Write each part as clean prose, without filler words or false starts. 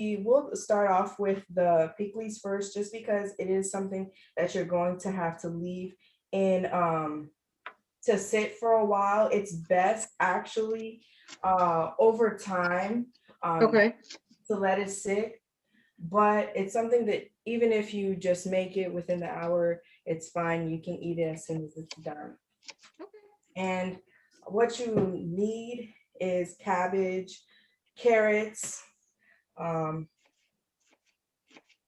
will start off with the pickles first, just because it is something that you're going to have to leave in to sit for a while. It's best actually over time um Okay. to let it sit, but it's something that even if you just make it within the hour, it's fine. You can eat it as soon as it's done. And what you need is cabbage, carrots, um,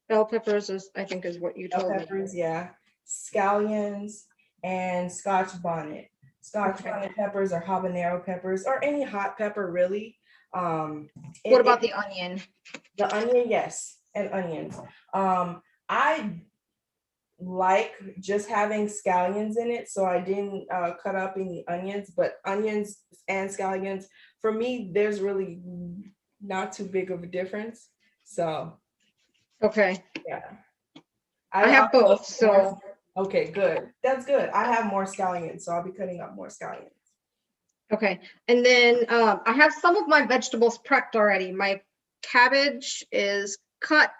Bell peppers is, I think, is what you bell told me. peppers, yeah, scallions, and Scotch bonnet. Scotch Okay. bonnet peppers or habanero peppers or any hot pepper really. Um, What it, about it the onion? the onion, yes, and onions. I like just having scallions in it, so I didn't cut up any onions. But onions and scallions, for me, there's really not too big of a difference. So Okay. yeah, I I'll have put both, more. so Okay, good. That's good. I have more scallions, so I'll be cutting up more scallions. okay. And then I have some of my vegetables prepped already. My cabbage is cut.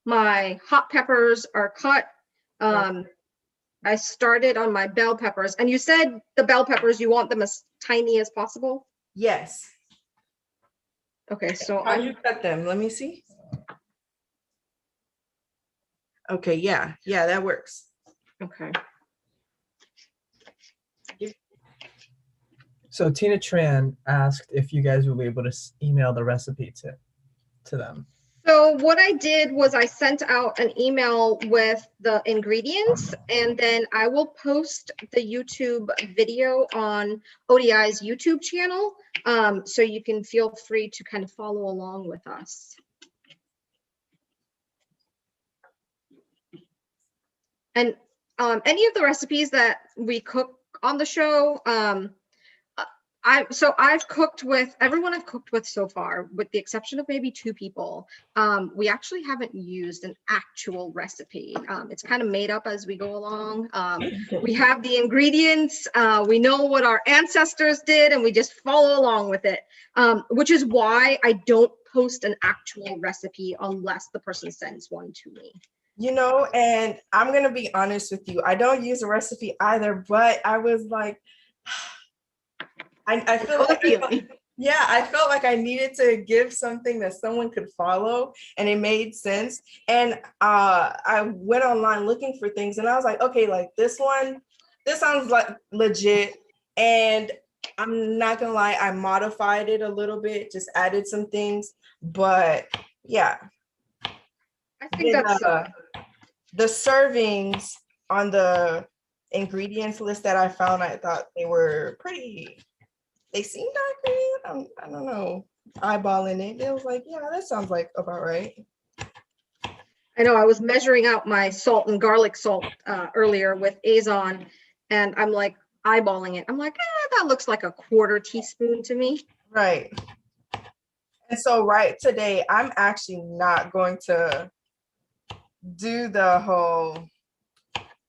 My hot peppers are cut. Um, I started on my bell peppers, and you said the bell peppers, you want them as tiny as possible. Yes. Okay, so How'd you I'm cut them? Let me see. Okay, yeah, yeah, that works. okay. So Tina Tran asked if you guys will be able to email the recipe to them. So what I did was I sent out an email with the ingredients, and then I will post the YouTube video on ODI's YouTube channel, so you can feel free to kind of follow along with us. And any of the recipes that we cook on the show, I've cooked with everyone I've cooked with so far, with the exception of maybe 2 people. We actually haven't used an actual recipe. It's kind of made up as we go along. We have the ingredients, we know what our ancestors did, and we just follow along with it, which is why I don't post an actual recipe unless the person sends one to me. And I'm going to be honest with you. I don't use a recipe either, but I was like, I feel like, yeah, I felt like I needed to give something that someone could follow, and it made sense. And I went online looking for things, and I was like, okay, like this sounds like legit. And I'm not gonna lie, I modified it a little bit, just added some things, but yeah. I think that's The servings on the ingredients list that I found, I thought they seemed accurate. I don't know, eyeballing it. It was like, yeah, that sounds like about right. I know I was measuring out my salt and garlic salt earlier with Azon, and I'm like eyeballing it. I'm like, that looks like a 1/4 teaspoon to me. Right. And so today, I'm actually not going to do the whole,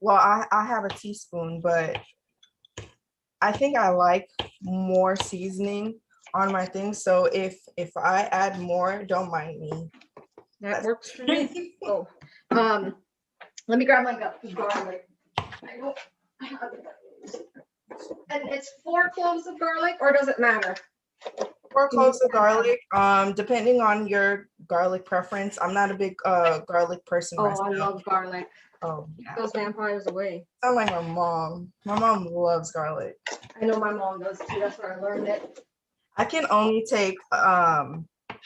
well, I have a teaspoon, but I think I like more seasoning on my things. So if I add more, don't mind me. That works for me. Oh, let me grab my garlic. I don't have it. And it's 4 cloves of garlic, or does it matter? 4 cloves of garlic, depending on your garlic preference. I'm not a big garlic person myself. I love garlic. Oh, yeah. Those vampires away. Sound like my mom. My mom loves garlic. I know my mom does too. That's where I learned it. I can only take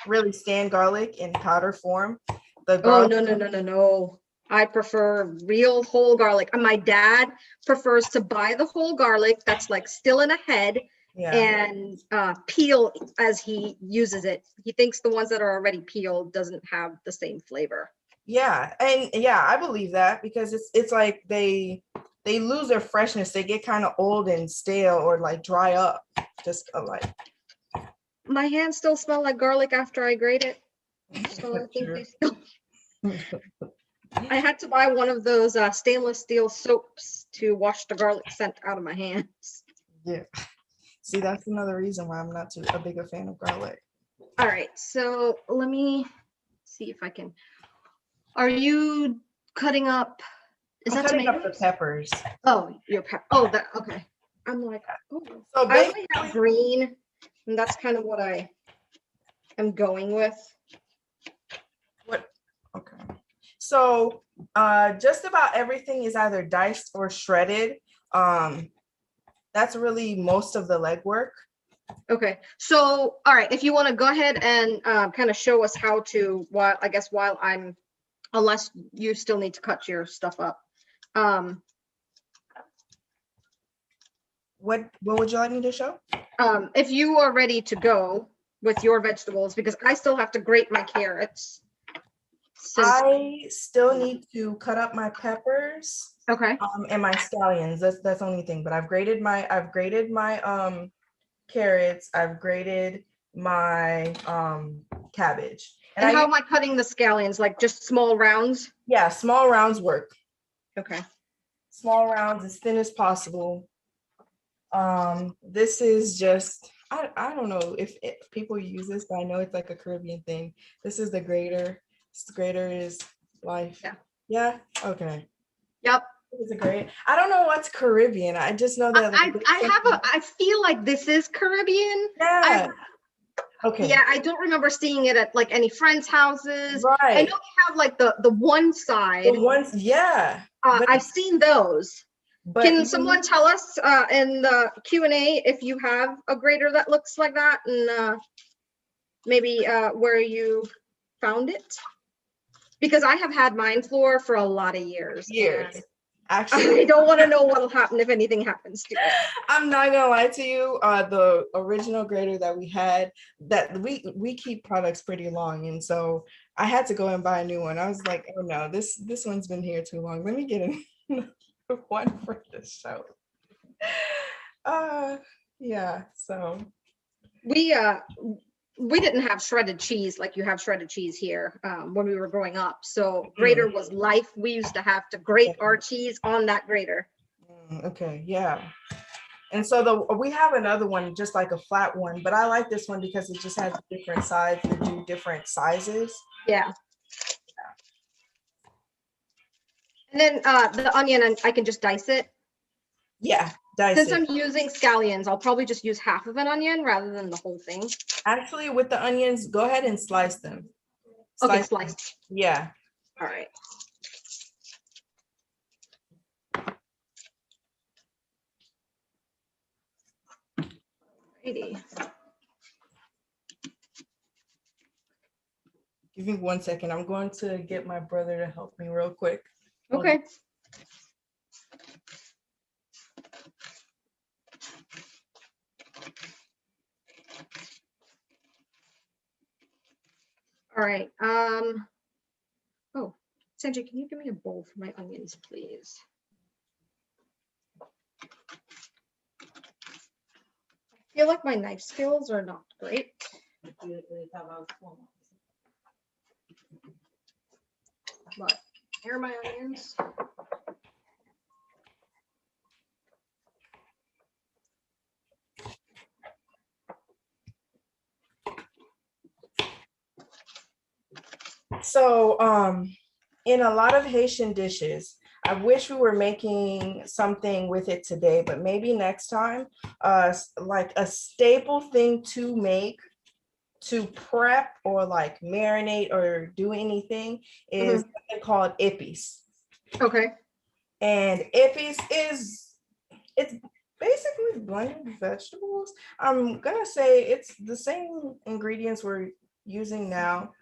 really stand garlic in powder form. The garlic. Oh, no. I prefer real whole garlic. And my dad prefers to buy the whole garlic that's like still in a head, and peel as he uses it. He thinks the ones that are already peeled doesn't have the same flavor. Yeah, and yeah, I believe that, because it's like they lose their freshness. They get kind of old and stale, or like dry up. Just like my hands still smell like garlic after I grate it. So I think they still. I had to buy one of those stainless steel soaps to wash the garlic scent out of my hands. Yeah. See, that's another reason why I'm not too a bigger fan of garlic. All right, so let me see if I can. Are you cutting up? Is I'm that cutting up the tomatoes? peppers. Oh, your pepper. Oh, that okay. I'm like, oh, So I only have green, and that's kind of what I am going with. what? Okay. So just about everything is either diced or shredded. That's really most of the legwork. Okay, so all right, if you want to go ahead and kind of show us how to, while I'm, unless you still need to cut your stuff up. What would you like me to show? If you are ready to go with your vegetables, because I still have to grate my carrots. I still need to cut up my peppers. Okay. And my scallions. That's the only thing. But I've grated my carrots. I've grated my cabbage. And how am I cutting the scallions? Like just small rounds? Yeah, small rounds work. Okay. Small rounds as thin as possible. This is just I don't know if people use this, but I know it's like a Caribbean thing. This is the grater. The grater is life. Yeah. Yeah. Okay. Yep. It's a great. I don't know what's Caribbean. I just know that I feel like this is Caribbean. Yeah. Okay. Yeah, I don't remember seeing it at like any friends' houses. Right. I know we have like the one side. The ones, yeah. I've seen those. But can someone tell us in the Q&A if you have a grater that looks like that, and maybe where you found it? Because I have had mine, Flore, for a lot of years. Actually, I don't want to know what'll happen if anything happens to it. I'm not gonna lie to you. The original grater that we had, that we keep products pretty long, and so I had to go and buy a new one. I was like, oh no, this one's been here too long. Let me get another one for this show. Yeah. So we didn't have shredded cheese like you have shredded cheese here when we were growing up. So grater was life. We used to have to grate our cheese on that grater. Okay, yeah. And so we have another one, just like a flat one, but I like this one because it just has different sides to do different sizes. Yeah. And then the onion, I can just dice it. Yeah. Since I'm using scallions, I'll probably just use half of an onion rather than the whole thing. Actually, with the onions, go ahead and slice them. Okay, sliced. Yeah. All right. Alrighty. Give me 1 second. I'm going to get my brother to help me real quick. Okay. All right. Oh, Sanjay, can you give me a bowl for my onions, please? I feel like my knife skills are not great. But here are my onions. So, in a lot of Haitian dishes, I wish we were making something with it today, but maybe next time, like a staple thing to make, to prep or like marinate or do anything is something called ippies. Okay. And ippies it's basically blended vegetables. I'm gonna say it's the same ingredients we're using now.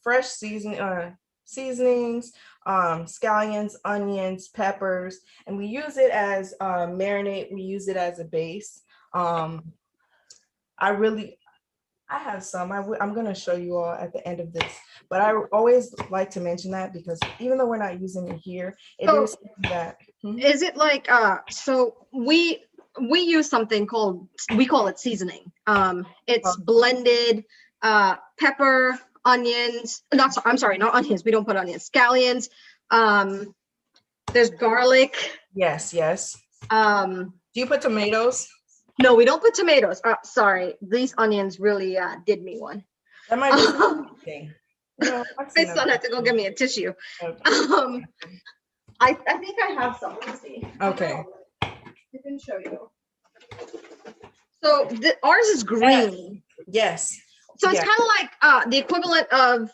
Fresh seasonings, scallions, onions, peppers, and we use it as marinade. We use it as a base. I have some. I'm going to show you all at the end of this, but I always like to mention that because even though we're not using it here, it is that. Is it like so we use something called, we call it seasoning. It's blended pepper, onions, I'm sorry, not onions. We don't put onions, scallions. There's garlic. Yes. Do you put tomatoes? No, we don't put tomatoes. Sorry, these onions really did me one. That might be something. No, I've My seen son had to go get me a tissue. them. I think I have some. Let's see. Okay. I can show you. So ours is green. Yes. So it's Yeah. kind of like the equivalent of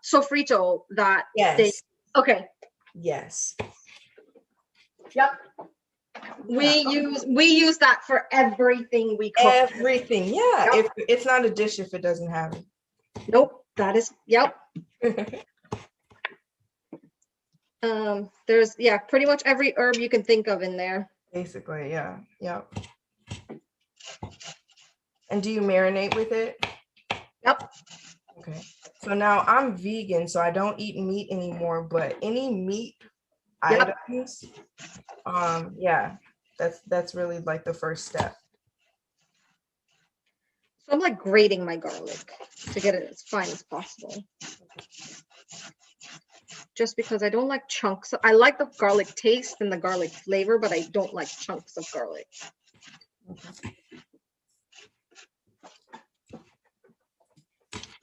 sofrito that they. Yes. Okay. Yes. Yep. Yeah. We use that for everything we cook. Everything. Yeah. Yep. If it's not a dish if it doesn't have it. Nope. That is. Yep. There's pretty much every herb you can think of in there. Basically, yeah. Yep. And do you marinate with it? Yep. Okay. So now I'm vegan, so I don't eat meat anymore, but any meat items, yeah, that's really like the first step. So I'm like grating my garlic to get it as fine as possible. Just because I don't like chunks. I like the garlic taste and the garlic flavor, but I don't like chunks of garlic. Okay.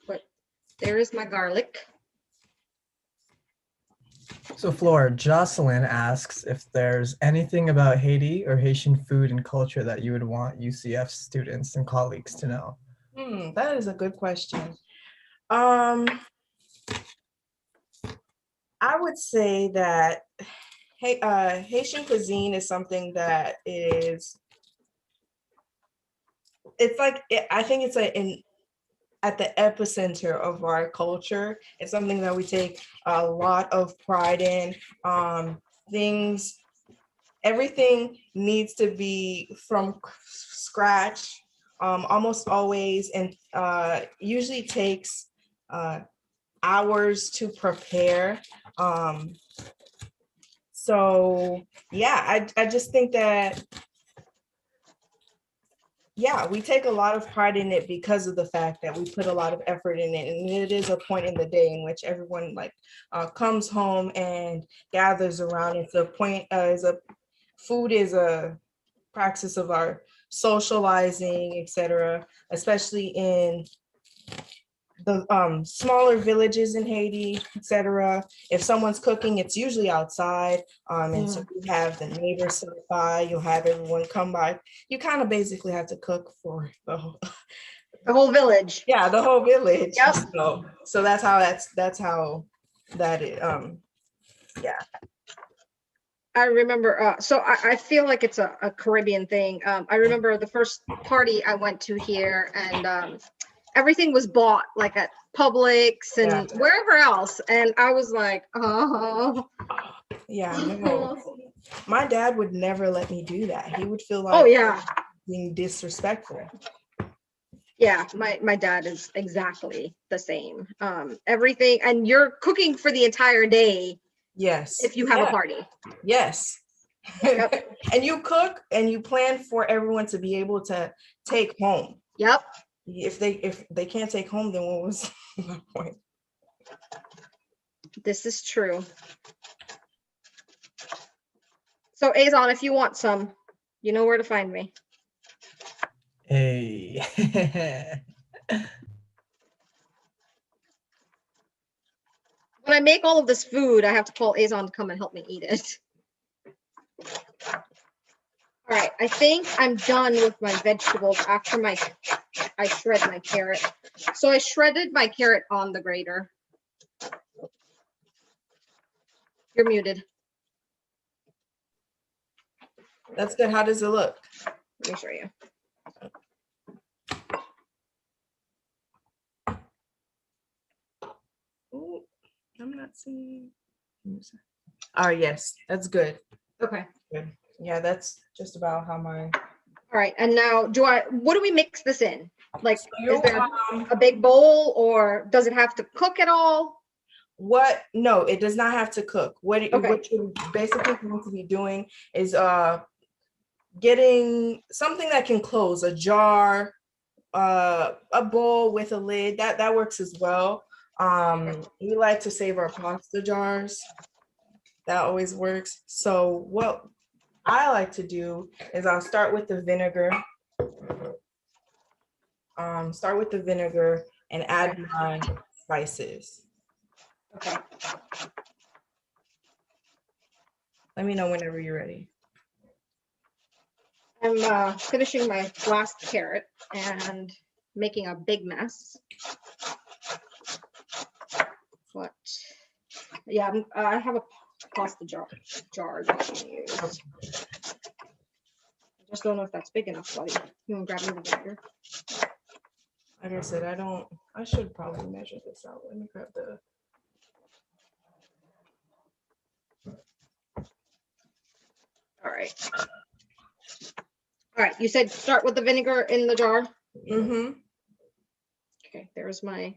But there is my garlic. So Flore, Jocelyn asks if there's anything about Haiti or Haitian food and culture that you would want UCF students and colleagues to know. That is a good question. I would say that Haitian cuisine is something that is, it's like, I think it's at the epicenter of our culture. It's something that we take a lot of pride in. Everything needs to be from scratch, almost always, and usually takes hours to prepare. So yeah, I just think that, yeah, we take a lot of pride in it because of the fact that we put a lot of effort in it, and it is a point in the day in which everyone comes home and gathers around. It's a point, food is a practice of our socializing, etc., especially in the smaller villages in Haiti, etc. If someone's cooking, it's usually outside. And so you have the neighbors sit by, you'll have everyone come by. You kind of basically have to cook for the whole village. Yeah, the whole village. Yep. So that's how that is. Yeah. I remember, so I feel like it's a Caribbean thing. I remember the first party I went to here, and everything was bought like at Publix and wherever else. And I was like, oh. Yeah, no. My dad would never let me do that. He would feel like, oh yeah, being disrespectful. Yeah, my dad is exactly the same. Everything, and you're cooking for the entire day. Yes. If you have a party. Yes. Yep. And you cook and you plan for everyone to be able to take home. Yep. If they can't take home, then what was my point? This is true. So Azon, if you want some, you know where to find me. Hey. When I make all of this food, I have to call Azon to come and help me eat it. All right, I think I'm done with my vegetables after I shred my carrot. So I shredded my carrot on the grater. You're muted. That's good. How does it look? Let me show you. Ooh, I'm not seeing. Oh, yes, that's good. Okay. Good. Yeah, that's just about how my. All right, and now what do we mix this in? Like, So is there a big bowl, or does it have to cook at all? No, it does not have to cook. What you're basically going to be doing is getting something that can close, a jar, a bowl with a lid. That works as well. We like to save our pasta jars. That always works. So what I like to do is I'll start with the vinegar. Start with the vinegar and add my spices. Okay. Let me know whenever you're ready. I'm finishing my last carrot and making a big mess. What? Yeah, I have a pasta jar that I can use. I just don't know if that's big enough, buddy. You want to grab me the vinegar? Like I said, I should probably measure this out. Let me grab the. All right. All right, you said start with the vinegar in the jar? Mm-hmm. Okay, there's my.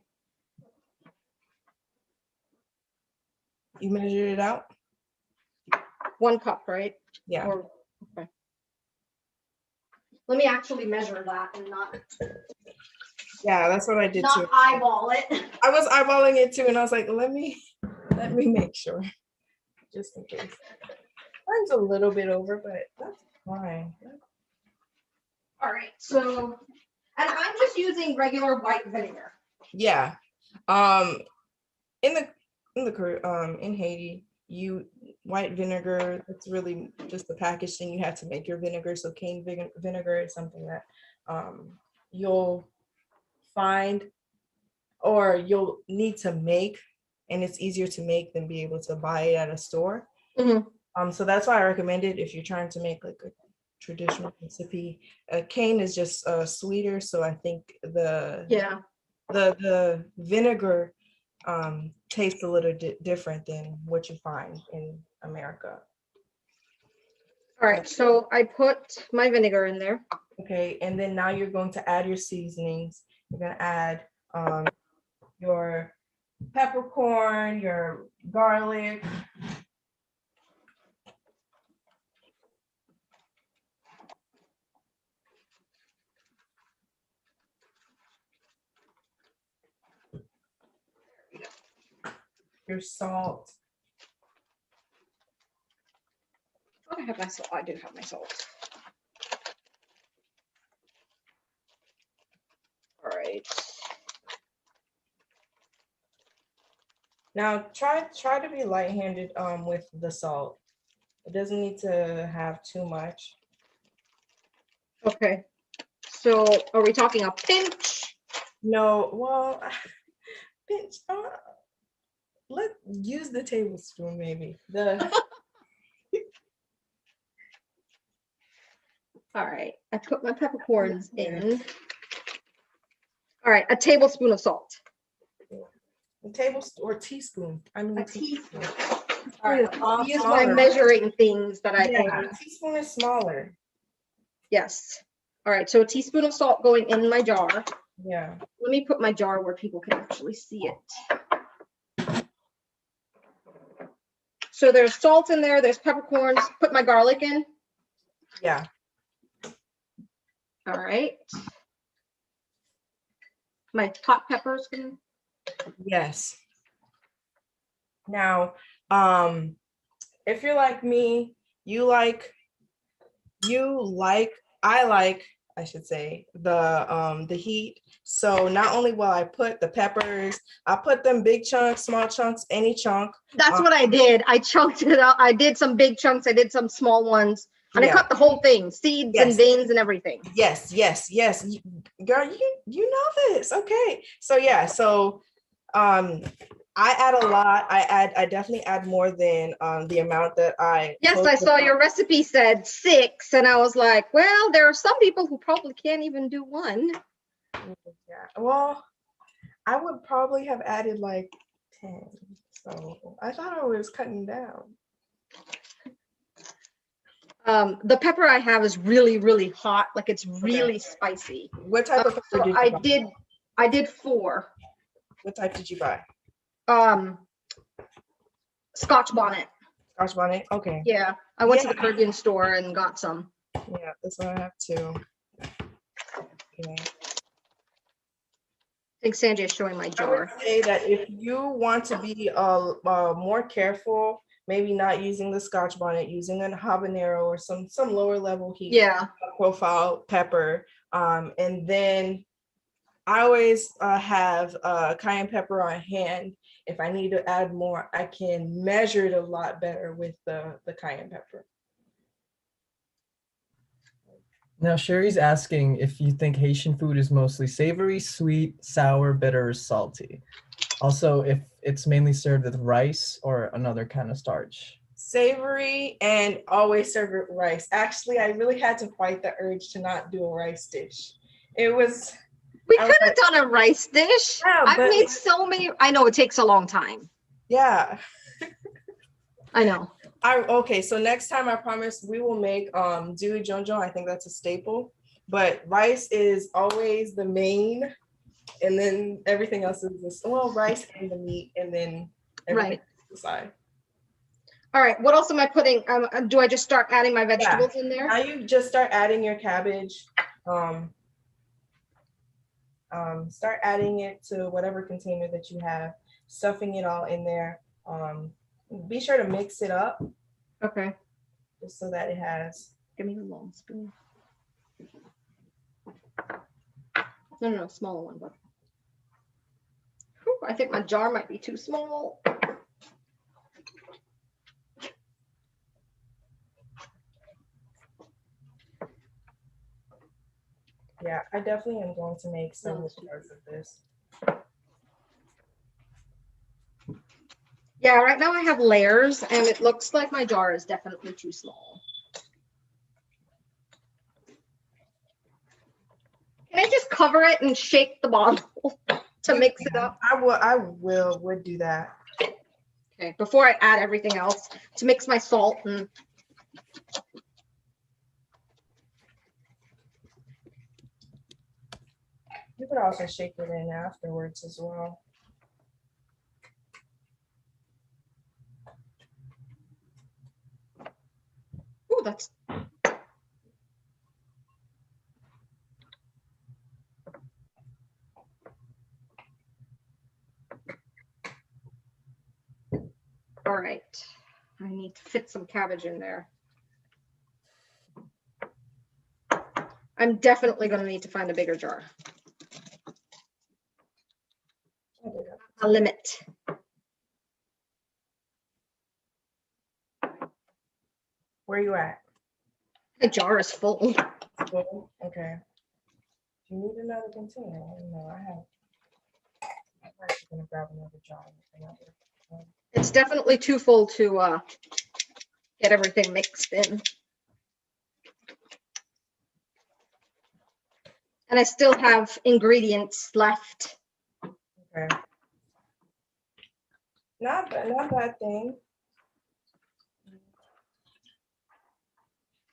You measured it out? 1 cup, right? Yeah. Okay. Let me actually measure that and not Yeah, that's what I did too. eyeball it. I was eyeballing it too, and I was like, let me make sure, just in case. Mine's a little bit over, but that's fine. All right, so, and I'm just using regular white vinegar. Yeah. In Haiti, white vinegar, it's really just the package thing you have to make your vinegar. So cane vinegar is something that you'll find or you'll need to make, and it's easier to make than be able to buy it at a store. So that's why I recommend it if you're trying to make like a traditional recipe. Cane is just sweeter, so I think the vinegar tastes a little different than what you find in America. All right, so I put my vinegar in there. Okay, and then now you're going to add your seasonings. You're going to add your peppercorn, your garlic. Your salt. Oh, I have my salt. I do have my salt. All right. Now try to be light-handed with the salt. It doesn't need to have too much. Okay. So are we talking a pinch? No, well, pinch. Let's use the tablespoon maybe. All right, I put my peppercorns in. All right, a tablespoon of salt. A tablespoon or teaspoon. I mean, A teaspoon. All right, I'll use my measuring things that I own. A teaspoon is smaller. Yes. All right, so a teaspoon of salt going in my jar. Yeah. Let me put my jar where people can actually see it. So there's salt in there, there's peppercorns. Put my garlic in. Yeah. All right. My hot peppers. Yes. Now, if you're like me, I should say the heat. So not only will I put the peppers, I put them big chunks, small chunks, any chunk. That's what I did. I chunked it up. I did some big chunks. I did some small ones. And I cut the whole thing, seeds and veins and everything. Yes. Girl, you know this. Okay. So yeah, so I add a lot. I definitely add more than the amount that I. Yes, I saw your recipe said 6, and I was like, well, there are some people who probably can't even do 1. Yeah. Well, I would probably have added like 10. So I thought I was cutting down. The pepper I have is really, really hot. Like it's really spicy. What type of pepper so did you buy? I did 4. What type did you buy? Scotch bonnet. Scotch bonnet. Okay. Yeah, I went to the Caribbean store and got some. Yeah, that's what I have too. Yeah. I think Sanjay is showing my jar. I would say that if you want to be more careful, maybe not using the Scotch bonnet, using a habanero or some lower level heat profile pepper, and then I always have cayenne pepper on hand. If I need to add more, I can measure it a lot better with the cayenne pepper. Now, Sherry's asking if you think Haitian food is mostly savory, sweet, sour, bitter, or salty. Also, if it's mainly served with rice or another kind of starch. Savory, and always serve it with rice. Actually, I really had to fight the urge to not do a rice dish. It was, We I could was have like, done a rice dish. yeah, I've but made so many. I know it takes a long time. yeah. I know. Okay, so next time I promise we will make Dewey Jonjo. I think that's a staple. But rice is always the main, and then everything else is this, well, rice and the meat, and then everything Right. aside. All right. What else am I putting? Do I just start adding my vegetables in there? Now you just start adding your cabbage. Start adding it to whatever container that you have, stuffing it all in there. Be sure to mix it up Okay. just so that it has. Give me the long spoon. No, smaller one. But whew, I think my jar might be too small. Yeah, I definitely am going to make several jars of this. Yeah, right now I have layers and it looks like my jar is definitely too small. Can I just cover it and shake the bottle to mix it up? I would do that. Okay, before I add everything else to mix my salt and you could also shake it in afterwards as well. oh, that's all right. I need to fit some cabbage in there. I'm definitely going to need to find a bigger jar. A limit. Where you at? The jar is full. Full? Okay. Do you need another container? No, I have. I'm actually gonna grab another jar. It's definitely too full to get everything mixed in. And I still have ingredients left. Okay. Not bad thing.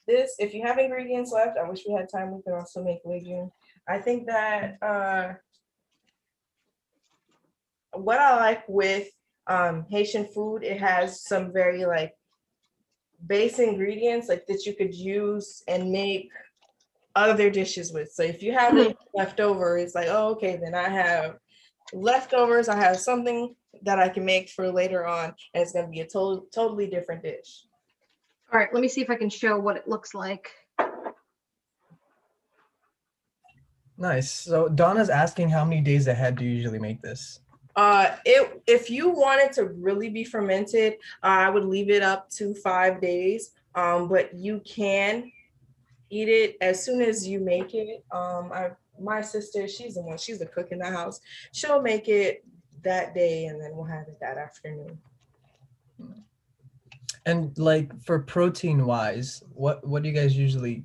This, if you have ingredients left, I wish we had time, we could also make legume. I think that what I like with Haitian food, it has some very like base ingredients like that you could use and make other dishes with. So if you have it left over, it's like, oh, okay, then I have leftovers. I have something that I can make for later on, and it's gonna be a totally different dish. All right, let me see if I can show what it looks like. Nice. So Donna's asking how many days ahead do you usually make this? If you want it to really be fermented, I would leave it up to 5 days. But you can eat it as soon as you make it. My sister, she's the cook in the house. She'll make it that day, and then we'll have it that afternoon. And like for protein wise, what do you guys usually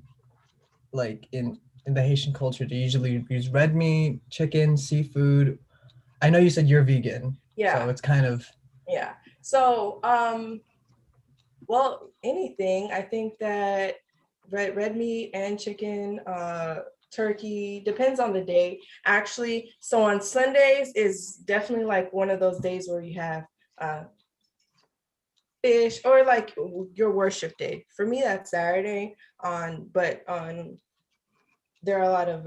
like in the Haitian culture? Do you usually use red meat, chicken, seafood? I know you said you're vegan. Yeah. So it's kind of. Yeah. So well, anything. I think that red meat and chicken, turkey, depends on the day. Actually, so on Sundays is definitely like one of those days where you have fish, or like your worship day. For me, that's Saturday. But there are a lot of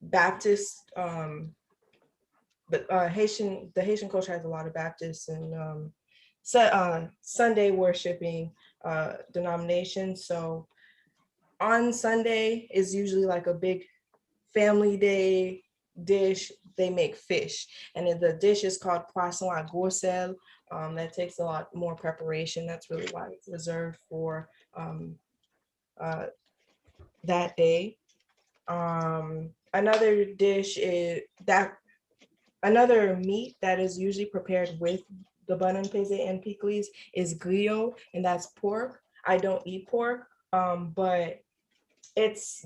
Baptist, but the Haitian culture has a lot of Baptists and Sunday worshiping denominations. So on Sunday is usually like a big family day dish, they make fish. And then the dish is called poisson à gourcelle. That takes a lot more preparation. That's really why it's reserved for uh, that day. Another dish is that another meat that is usually prepared with the bun and peze and pickles is griot, and that's pork. I don't eat pork, but it's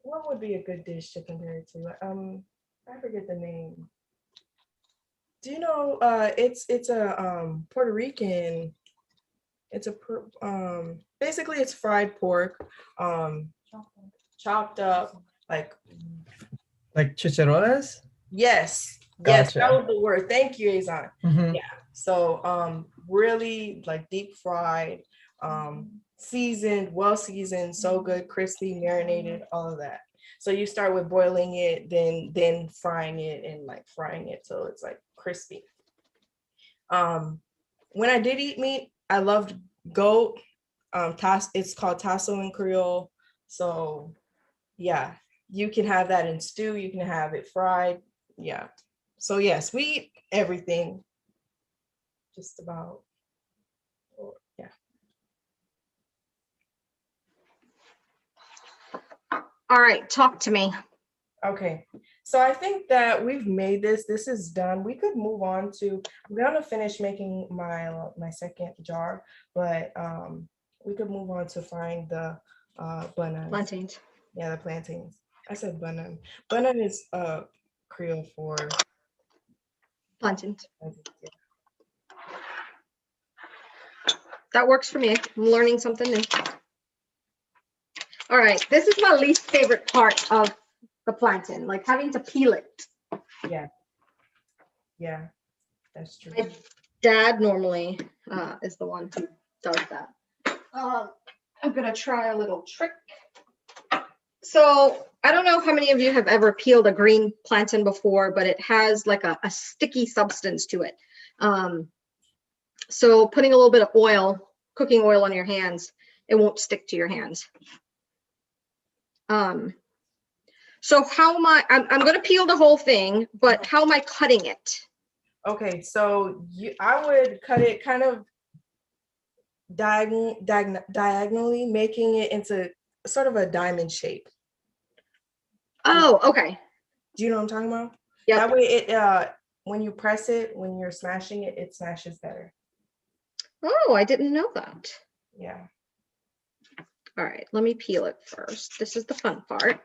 what would be a good dish to compare it to? I forget the name. Do you know? It's a Puerto Rican. It's a basically it's fried pork, um, chopped up like chicharrones? yes, yes, that Gotcha. was the word. Thank you, Azan. Mhm. Yeah. So really like deep fried, seasoned, well seasoned, so good, crispy, marinated, all of that. So you start with boiling it, then frying it and like frying it till it's like crispy. When I did eat meat, I loved goat. It's called tasso in Creole. So yeah, you can have that in stew. You can have it fried. Yeah. So yes, we eat everything. Just about. Yeah. All right, talk to me. Okay. So I think that we've made this. This is done. We could move on to. I'm gonna finish making my second jar, but we could move on to frying the bananas. Plantains. Yeah, the plantains. I said banan. Banan is Creole for Plantains. yeah. That works for me. I'm learning something new. All right, this is my least favorite part of the plantain, like having to peel it. Yeah. Yeah, that's true. My dad normally is the one who does that. I'm gonna try a little trick. So I don't know how many of you have ever peeled a green plantain before, but it has like a sticky substance to it. So putting a little bit of oil, cooking oil on your hands, it won't stick to your hands. So how am I'm going to peel the whole thing, but how am I cutting it? Okay, so I would cut it kind of diagonally, making it into sort of a diamond shape. Oh, okay. Do you know what I'm talking about? Yep. That way it when you press it, when you're smashing it, it smashes better. Oh, I didn't know that. Yeah. All right, let me peel it first. This is the fun part.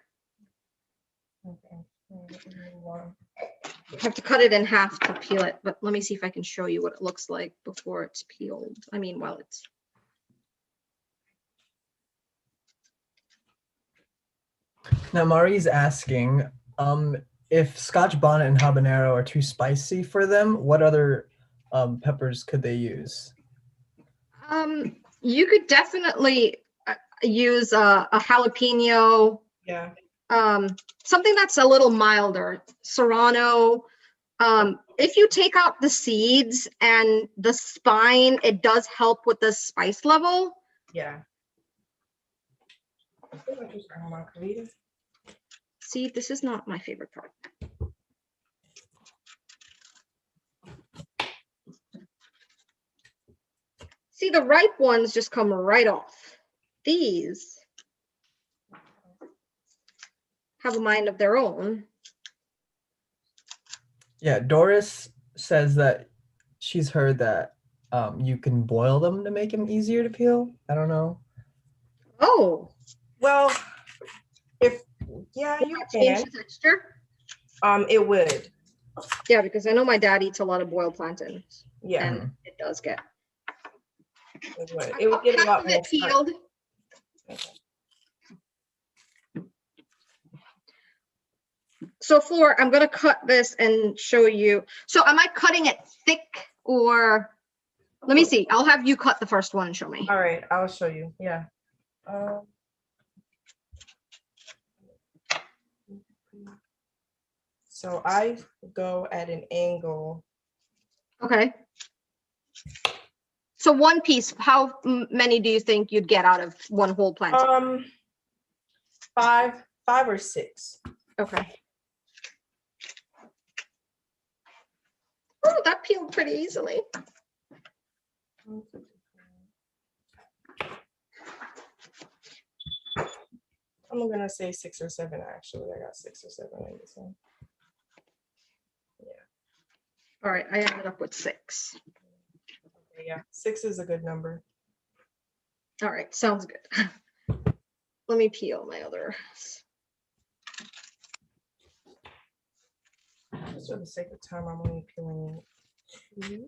Okay. You have to cut it in half to peel it, but let me see if I can show you what it looks like before it's peeled. I mean, while it's. Now Mari's asking, if Scotch bonnet and habanero are too spicy for them, what other peppers could they use? You could definitely use a jalapeno. Yeah. Something that's a little milder, serrano. If you take out the seeds and the spine, it does help with the spice level. Yeah. Kavita. See, this is not my favorite part. See, the ripe ones just come right off. These have a mind of their own. Yeah, Doris says that she's heard that you can boil them to make them easier to peel. I don't know. Oh. Well, yeah, you can. Change the texture? It would. Yeah, because I know my dad eats a lot of boiled plantains. Yeah. And it does get. It would. It would get a lot more peeled. Okay. So Flore, I'm gonna cut this and show you. So am I cutting it thick or? Let me see. I'll have you cut the first one and show me. All right, I'll show you. Yeah. So I go at an angle. Okay. So one piece, how many do you think you'd get out of one whole plantain? 5 or 6. Okay. Oh, that peeled pretty easily. I'm gonna say 6 or 7 actually. I got 6 or 7 in this one. All right, I ended up with 6. Okay, yeah, 6 is a good number. All right, sounds good. Let me peel my other. Just for the sake of time, I'm only peeling 2.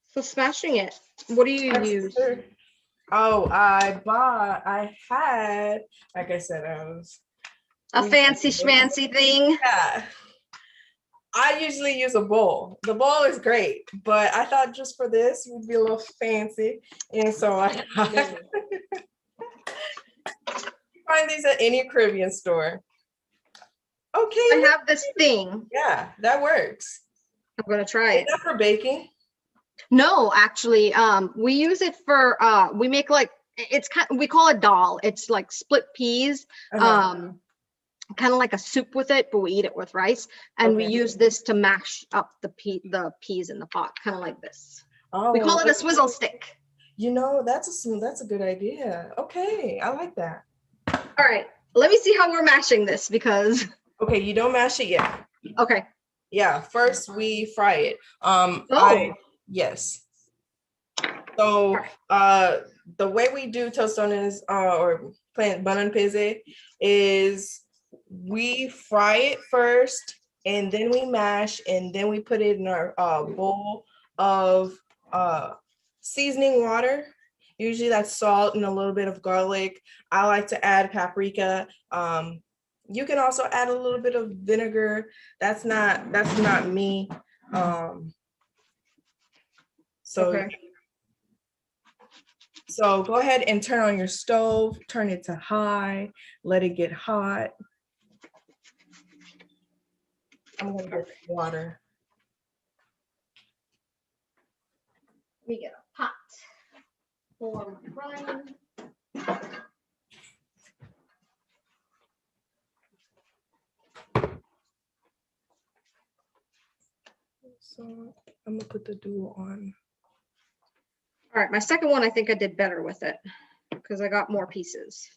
So smashing it, what do you use? Oh, I had, like I said, I was. A fancy schmancy thing? Yeah. I usually use a bowl. The bowl is great, but I thought just for this would be a little fancy. And so I got you find these at any Caribbean store. Okay. I have this thing. Yeah, that works. I'm gonna try Is it. that for baking? No, actually, we use it for we make like it's kind we call it dal. It's like split peas, Uh-huh. kind of like a soup with it, but we eat it with rice. And we Okay. use this to mash up the peas in the pot, kind of like this. Oh, We call it a swizzle stick. you know, that's a good idea. Okay, I like that. All right, let me see how we're mashing this because Okay, you don't mash it yet. okay. Yeah, first we fry it. Oh. Yes. So the way we do tostones or plant bun and pizza is we fry it first and then we mash and then we put it in our bowl of seasoning water. Usually that's salt and a little bit of garlic. I like to add paprika. You can also add a little bit of vinegar. That's not me. So Okay. So go ahead and turn on your stove, turn it to high, let it get hot. I'm gonna get water. Let me get a pot for frying. So I'm gonna put the dual on. All right, my second one, I think I did better with it because I got more pieces.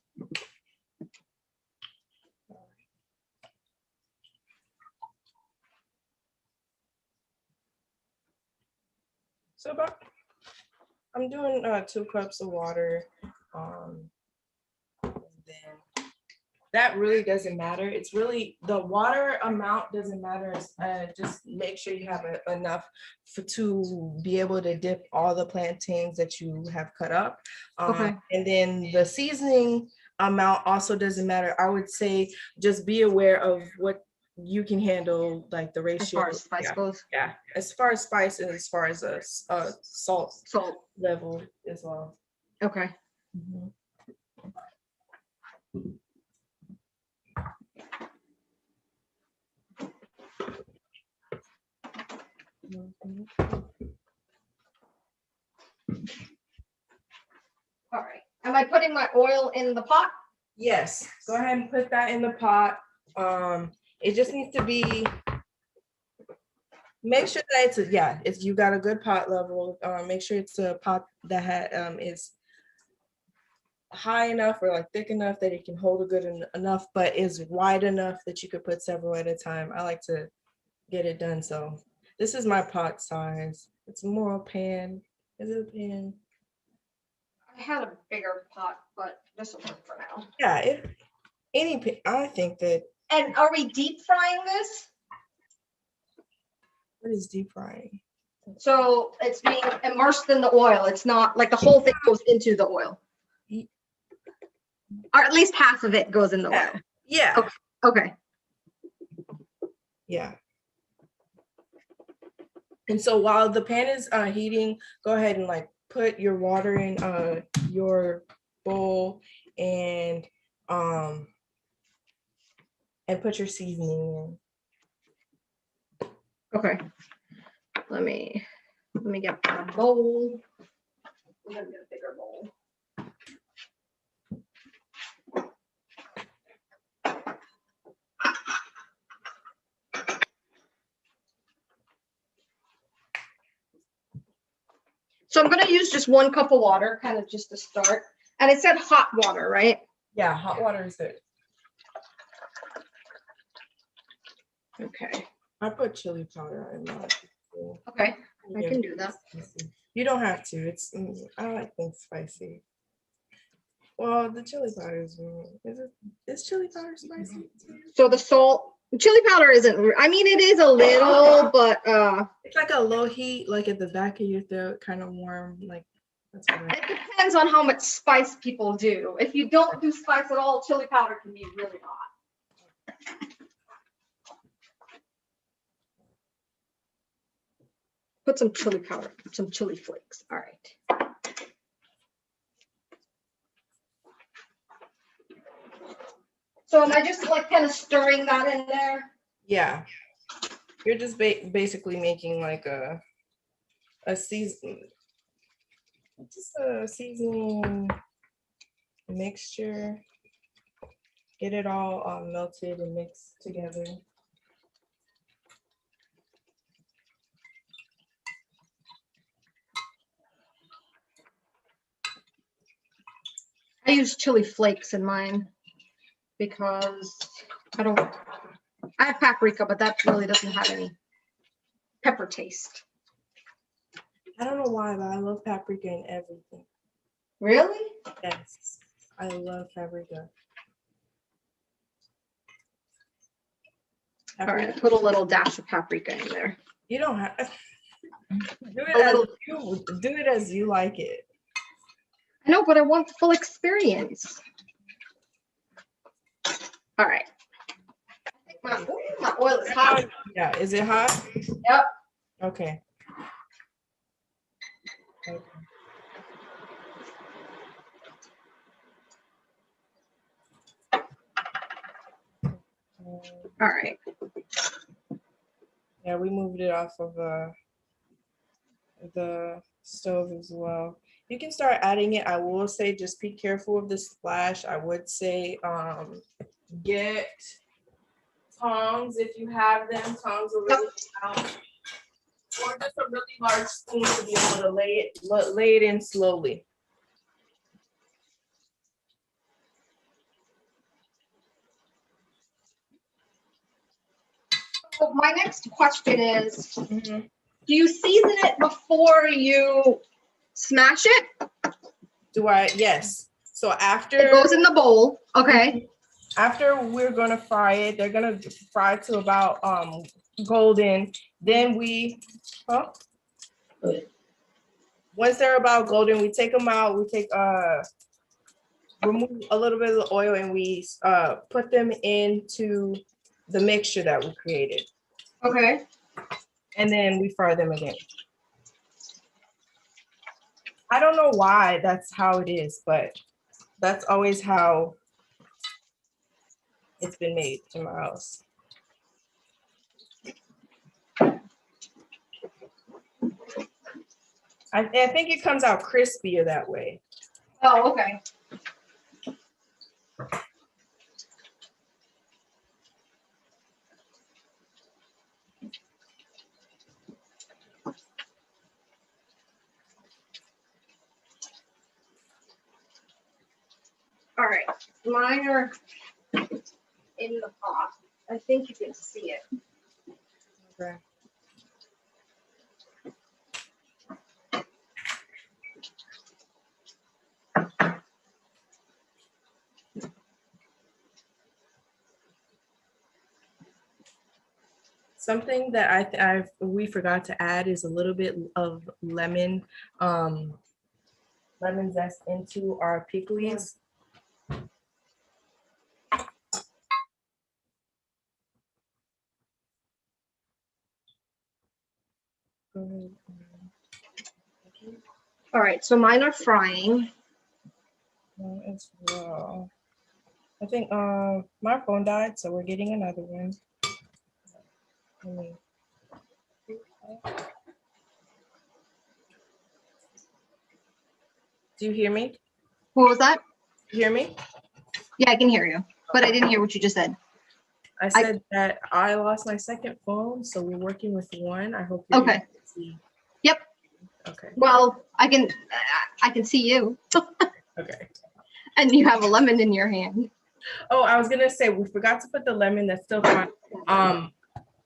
So I'm doing 2 cups of water. And then that really doesn't matter. It's really the water amount doesn't matter. Just make sure you have enough to be able to dip all the plantains that you have cut up. Okay. And then the seasoning amount also doesn't matter. I would say just be aware of what you can handle, like the ratio. As far as spice goes. Yeah, as far as spice and as far as salt level as well. Okay. Mhm. All right. Am I putting my oil in the pot? Yes, go ahead and put that in the pot. It just needs to be, make sure that it's you got a good pot level. Make sure it's a pot that is high enough or like thick enough that it can hold a good enough, but is wide enough that you could put several at a time. I like to get it done. So this is my pot size. It's more a pan. Is it a pan? I had a bigger pot, but this will work for now. Yeah, I think that. And are we deep frying this? What is deep frying? So it's being immersed in the oil. It's not like the whole thing goes into the oil. Or at least half of it goes in the oil. Yeah. Okay. Okay. Yeah. And so while the pan is heating, go ahead and like put your water in your bowl and put your seasoning in. Okay. Let me get a bowl. I'm gonna get a bigger bowl. So I'm gonna use just 1 cup of water, kind of just to start. And it said hot water, right? Yeah, hot water is good. Okay. I put chili powder in mine. Okay, I can do that. You don't have to. It's I like things spicy. Well, the chili powder is chili powder spicy? So the salt, chili powder isn't, I mean, it is a little, but It's like a low heat, like at the back of your throat, kind of warm. Like that's what I it depends on how much spice people do. If you don't do spice at all, chili powder can be really hot. Put some chili powder, some chili flakes. All right. So am I just like kind of stirring that in there? Yeah. You're just basically making like a season, just a seasoning mixture. Get it all melted and mixed together. I use chili flakes in mine because I have paprika, but that really doesn't have any pepper taste. I don't know why, but I love paprika in everything. Really? Yes, I love paprika. All right, put a little dash of paprika in there. You don't have do it as you like it. I know, but I want the full experience. All right. I think my oil is hot. Yeah, is it hot? Yep. Okay. All right. Yeah, we moved it off of the stove as well. You can start adding it. I will say just be careful of the splash. I would say get tongs if you have them. Tongs will really help. Or just a really large spoon to be able to lay it in slowly. So my next question is, do you season it before you smash it? Do I? Yes. So after It goes in the bowl. Okay. After we're gonna fry it, they're gonna fry to about golden. Then once they're about golden, we take them out. We take remove a little bit of the oil and we put them into the mixture that we created. Okay. And then we fry them again. I don't know why that's how it is, but that's always how it's been made in my house. I think it comes out crispier that way. Oh, okay. All right, mine are in the pot. I think you can see it. Okay. Something that we forgot to add is a little bit of lemon zest into our pickles. All right, so mine are frying. As well. I think my phone died, so we're getting another one. Do you hear me? What was that? Hear me? Yeah, I can hear you, but I didn't hear what you just said. I said that I lost my second phone, so we're working with one. I hope you're okay. able to see. Yep. Okay. Well, I can see you, Okay. and you have a lemon in your hand. Oh, I was gonna say we forgot to put the lemon. That's still fine.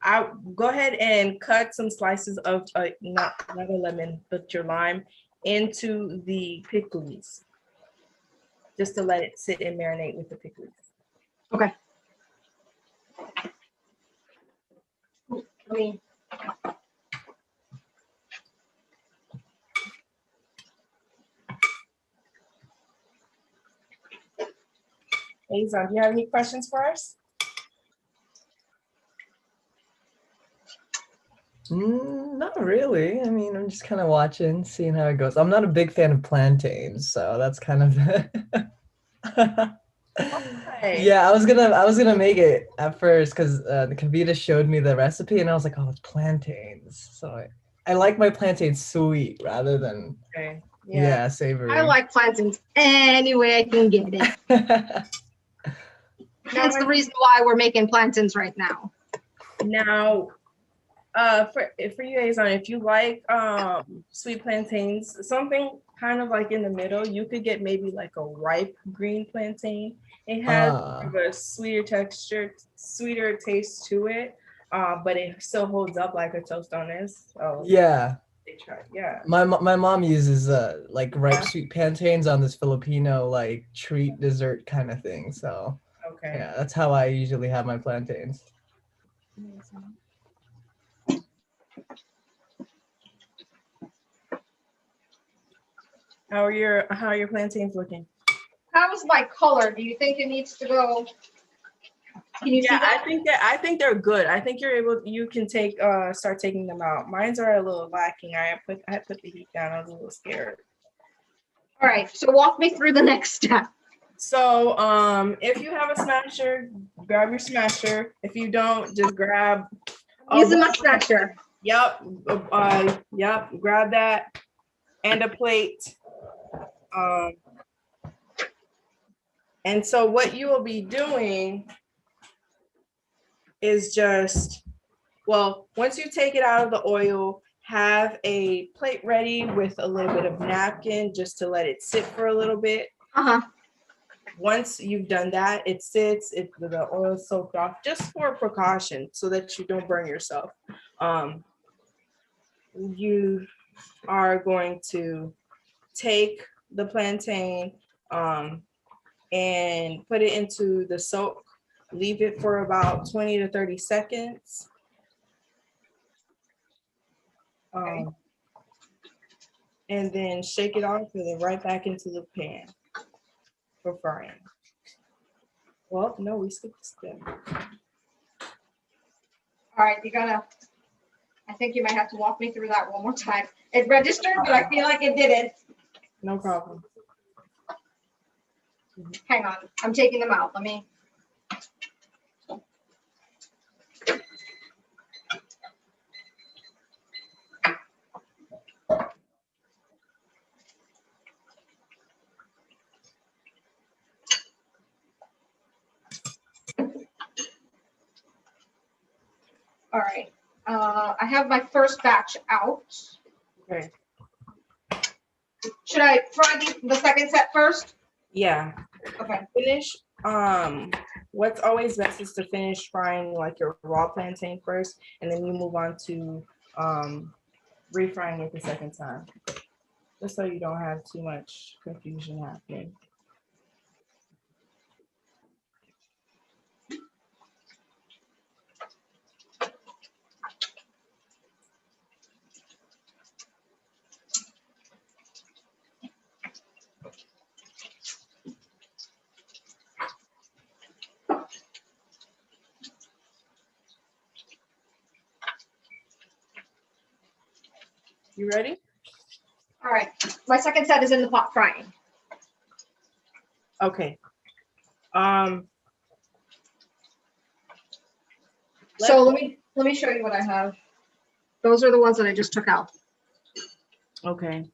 I go ahead and cut some slices of not a lemon, but your lime into the pickles, just to let it sit and marinate with the pickles. Okay. Let me. Azon, do you have any questions for us? Not really. I mean, I'm just kind of watching, seeing how it goes. I'm not a big fan of plantains, so that's kind of Okay. yeah, I was gonna make it at first because the Kavita showed me the recipe and I was like, oh, it's plantains. So I like my plantains sweet rather than Okay. yeah, savory. I like plantains any way I can get it. That's the reason why we're making plantains right now. Now, for you, Azon, if you like sweet plantains, something kind of like in the middle, you could get maybe like a ripe green plantain. It has a sweeter texture, sweeter taste to it, but it still holds up like a tostones. Oh yeah. they try. Yeah. My mom uses like ripe sweet plantains on this Filipino like treat dessert kind of thing. So Okay. yeah, that's how I usually have my plantains. How are your plantains looking? How's my color? Do you think it needs to go? Can you see that? I think they're good. I think you can take start taking them out. Mine's are a little lacking. I put the heat down. I was a little scared. All right, so walk me through the next step. So if you have a smasher, grab your smasher. If you don't, just grab Using my smasher. Yep. Yep. Grab that and a plate. And so what you will be doing is just, well, once you take it out of the oil, have a plate ready with a little bit of napkin just to let it sit for a little bit. Once you've done that, it sits, the oil is soaked off just for precaution so that you don't burn yourself. You are going to take the plantain and put it into the soak. Leave it for about 20 to 30 seconds. And then shake it off and then right back into the pan for frying. Well, no, we skipped a step. All right, I think you might have to walk me through that one more time. It registered, but I feel like it didn't. No problem. Hang on, I'm taking them out. Let me. All right, I have my first batch out. Okay. Should I fry the second set first? Yeah. Okay. Finish. What's always best is to finish frying like your raw plantain first, and then you move on to refrying it the second time, just so you don't have too much confusion happening. You ready? All right, my second set is in the pot frying. Okay. So let me show you what I have. Those are the ones that I just took out. Okay.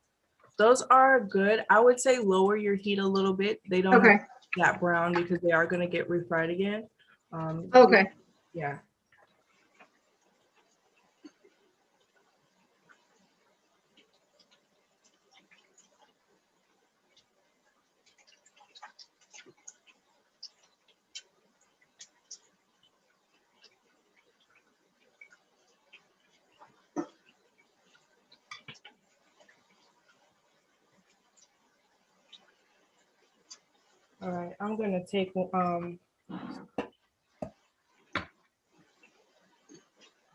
Those are good. I would say lower your heat a little bit. They don't Okay. have that brown because they are going to get refried again. Okay. Yeah. All right, I'm gonna take All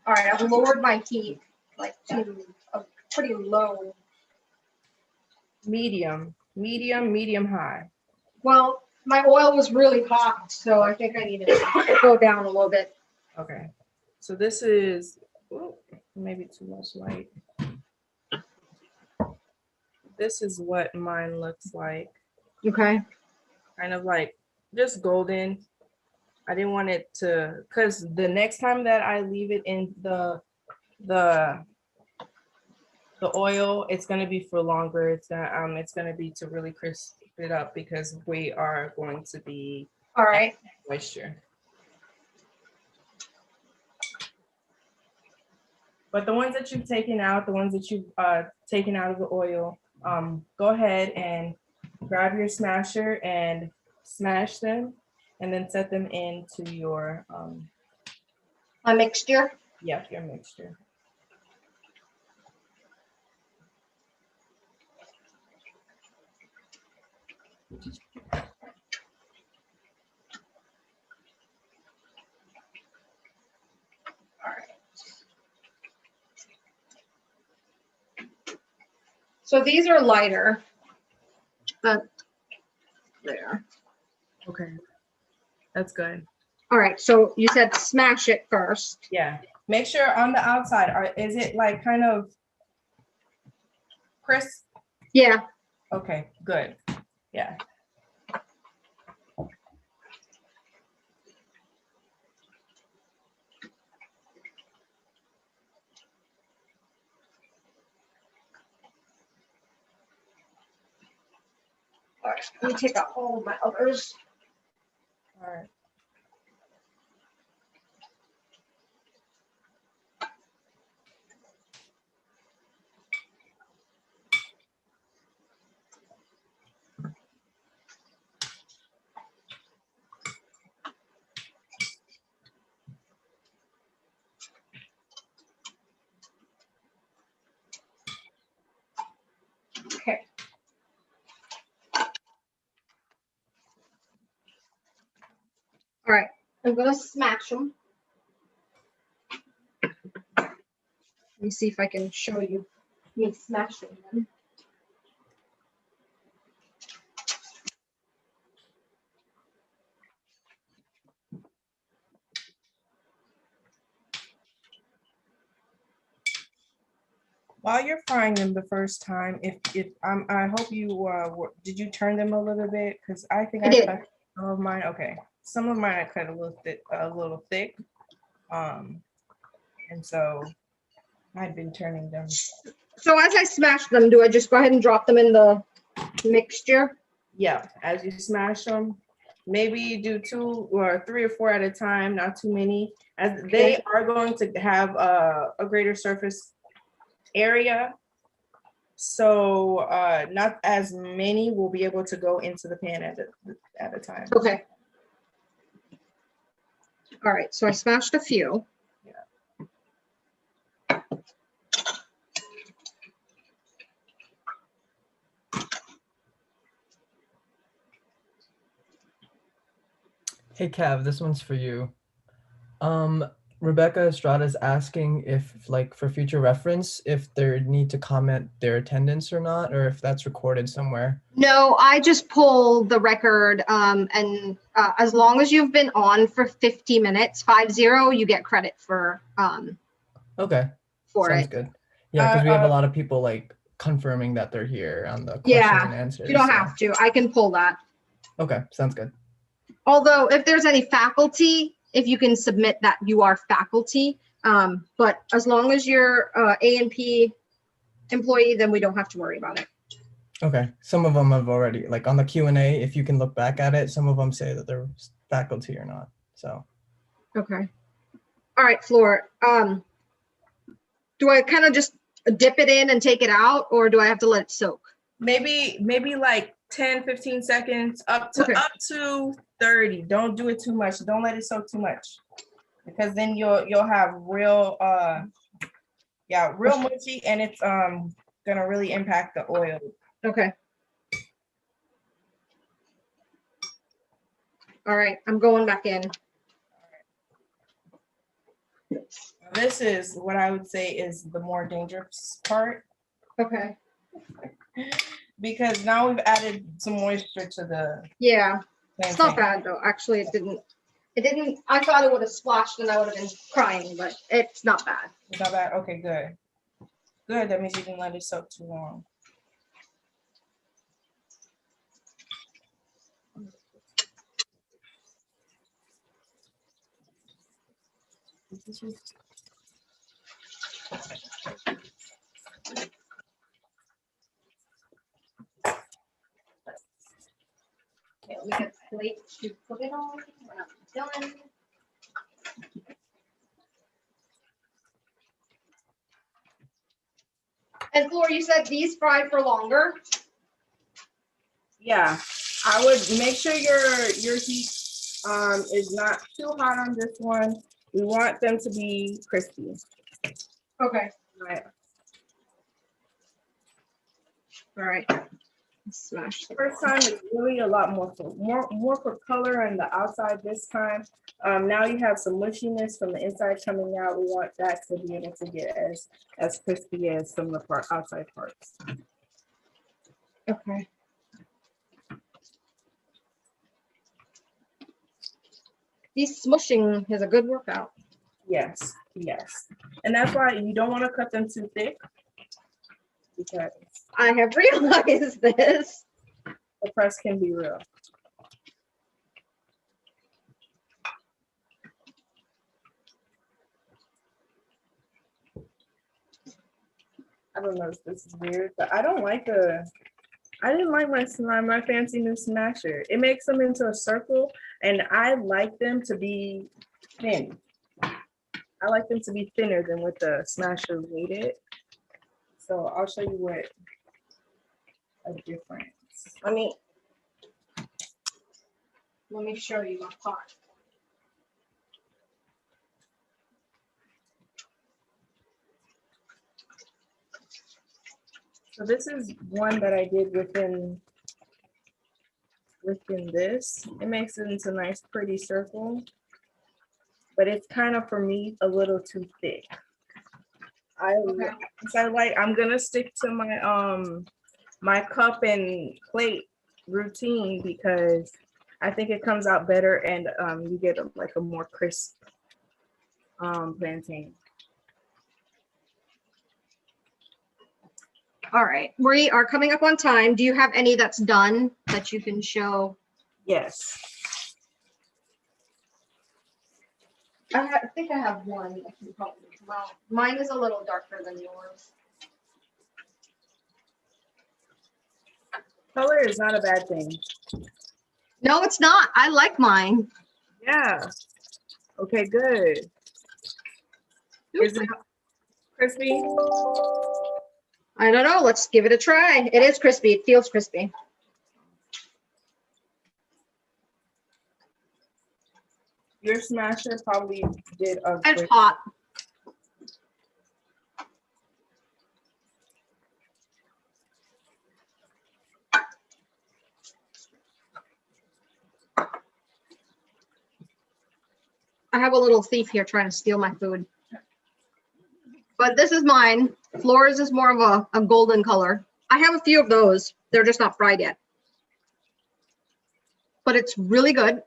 right, I've lowered my heat like to a pretty low. medium, medium high. Well, my oil was really hot, so I think I need to go down a little bit. Okay. So this is maybe too much light. This is what mine looks like. Okay. Kind of like just golden. I didn't want it to, because the next time that I leave it in the oil, it's gonna be for longer. It's gonna be to really crisp it up because we are going to be All right. moisture. But the ones that you've taken out, the ones that you've taken out of the oil, go ahead and grab your smasher and smash them, and then set them into your My mixture. your mixture. All right. So these are lighter, but there. Okay, that's good. All right. So you said smash it first. Yeah, make sure on the outside, is it like kind of crisp? Yeah. Okay, good. Yeah. All right. Let me take out all of my others. All right. Okay. All right. I'm gonna smash them. Let me see if I can show you me smashing them. While you're frying them the first time, if I hope you did you turn them a little bit, because I think I I did. cut some of mine. Okay, some of mine I cut a little thick, and so I've been turning them. So as I smash them, do I just go ahead and drop them in the mixture? Yeah, as you smash them, maybe do 2 or 3 or 4 at a time, not too many, as they are going to have a greater surface area. So not as many will be able to go into the pan at a time. Okay. All right, so I smashed a few. Hey Cav, this one's for you. Rebecca Estrada is asking if, like, for future reference, if they need to comment their attendance or not, or if that's recorded somewhere. No, I just pull the record, and as long as you've been on for 50 minutes, 50, you get credit for Okay, for sounds it. good. Yeah, because we have a lot of people like confirming that they're here on the question Yeah, and answers. you don't so- have to. I can pull that. Okay, sounds good. Although if there's any faculty, if you can submit that you are faculty, but as long as you're A&P employee, then we don't have to worry about it. Okay, some of them have already, like on the Q&A, if you can look back at it, some of them say that they're faculty or not, so. Okay. All right, Flore. Do I kind of just dip it in and take it out, or do I have to let it soak? Maybe like 10-15 seconds, up to 30. Don't do it too much. Don't let it soak too much, because then you'll have real mushy, and it's gonna really impact the oil. Okay. All right, I'm going back in. This is what I would say is the more dangerous part Okay. because now we've added some moisture to the Yeah, it's not plantain. bad though. Actually, it didn't. It didn't. I thought it would have splashed and I would have been crying, but it's not bad. It's not bad. Okay, good. Good. That means you didn't let it soak too long. Okay, let me get a plate to put it on when I'm done. And Flore, you said these fry for longer. Yeah, I would make sure your heat is not too hot on this one. We want them to be crispy. Okay. Right. All right. Smash. First time is really a lot more for color on the outside this time. Now you have some mushiness from the inside coming out. We want that to be able to get as crispy as some of the outside parts. Okay. These smushing is a good workout. Yes, yes. And that's why you don't want to cut them too thick because I have realized this. the press can be real. I don't know if this is weird, but I didn't like my fancy new smasher. It makes them into a circle, and I like them to be thin. I like them to be thinner than what the smasher made it. So I'll show you what a difference. Let me show you my pot. So this is one that I did within this. It makes it into a nice pretty circle, but it's kind of for me a little too thick. I'm gonna stick to my my cup and plate routine because I think it comes out better and you get like a more crisp plantain. All right, we are coming up on time. Do you have any that's done that you can show? Yes. I think I have one that can probably come out. Mine is a little darker than yours. Color is not a bad thing. No, it's not. I like mine. Yeah. Okay, good. Is it crispy? I don't know. Let's give it a try. It is crispy. It feels crispy. Your smasher probably did a It's great. hot. I have a little thief here trying to steal my food. But this is mine. Flore's is more of a golden color. I have a few of those. They're just not fried yet. But it's really good.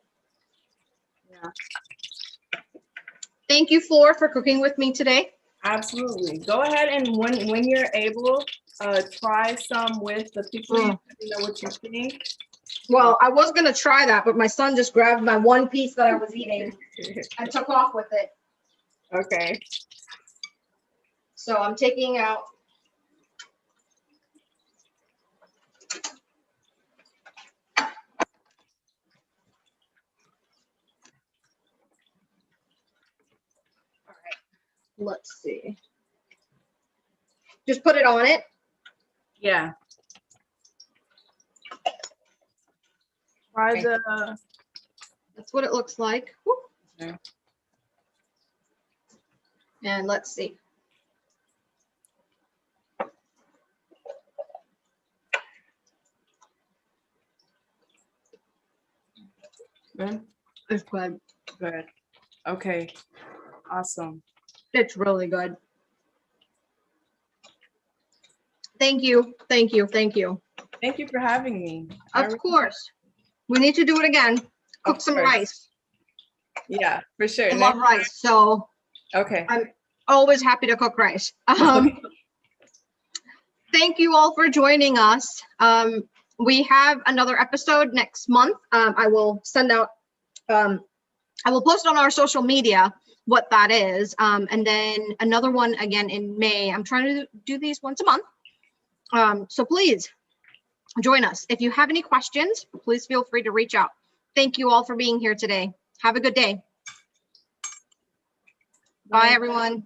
Yeah. Thank you, Flore, for cooking with me today. Absolutely. Go ahead and when you're able, try some with the people. You know what you think. Well, I was going to try that, but my son just grabbed my one piece that I was eating and took off with it. Okay. So I'm taking out. All right. Let's see. Just put it on it. Yeah. Try Okay. That's what it looks like. Whoop. Okay. And let's see. Good. It's good. Good. Okay. Awesome. It's really good. Thank you. Thank you. Thank you. Thank you for having me. I Of course. We need to do it again. Cook Of some course. rice. Yeah, for sure. I love rice, so Okay. I'm always happy to cook rice. Thank you all for joining us. We have another episode next month. I will send out, I will post on our social media what that is. And then another one again in May. I'm trying to do these once a month. So please join us. If you have any questions, please feel free to reach out. Thank you all for being here today. Have a good day. Bye, everyone.